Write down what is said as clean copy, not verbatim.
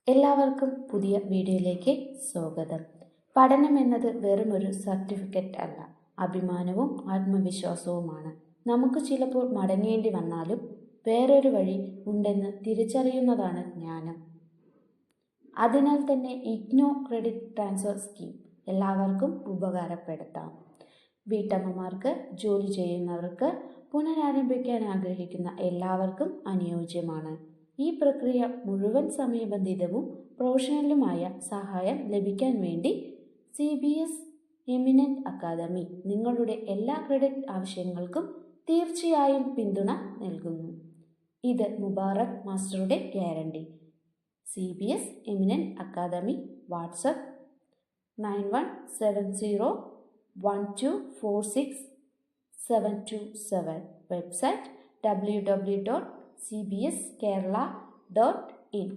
എല്ലാവർക്കും പുതിയ വീഡിയോയിലേക്ക് സ്വാഗതം. പഠനം എന്നത് വെറുമൊരു സർട്ടിഫിക്കറ്റ് അല്ല, അഭിമാനവും ആത്മവിശ്വാസവുമാണ്. നമുക്ക് ചിലപ്പോൾ മടങ്ങേണ്ടി വന്നാലും വേറൊരു വഴി ഉണ്ടെന്ന് തിരിച്ചറിയുന്നതാണ് ജ്ഞാനം. അതിനാൽ തന്നെ ഇഗ്നോ ക്രെഡിറ്റ് ട്രാൻസ്ഫർ സ്കീം എല്ലാവർക്കും ഉപകാരപ്പെടുത്താം. വീട്ടമ്മമാർക്ക്, ജോലി ചെയ്യുന്നവർക്ക്, പുനരാരംഭിക്കാൻ ആഗ്രഹിക്കുന്ന എല്ലാവർക്കും അനുയോജ്യമാണ്. ഈ പ്രക്രിയ മുഴുവൻ സമയബന്ധിതവും പ്രൊഫഷണലുമായ സഹായം ലഭിക്കാൻ വേണ്ടി CBS എമിനന്റ് അക്കാദമി നിങ്ങളുടെ എല്ലാ ക്രെഡിറ്റ് ആവശ്യങ്ങൾക്കും തീർച്ചയായും പിന്തുണ നൽകുന്നു. ഇത് മുബാറക് മാസ്റ്ററുടെ guarantee. CBS eminent academy. WhatsApp 917012467727. Website www.cbskerala.in.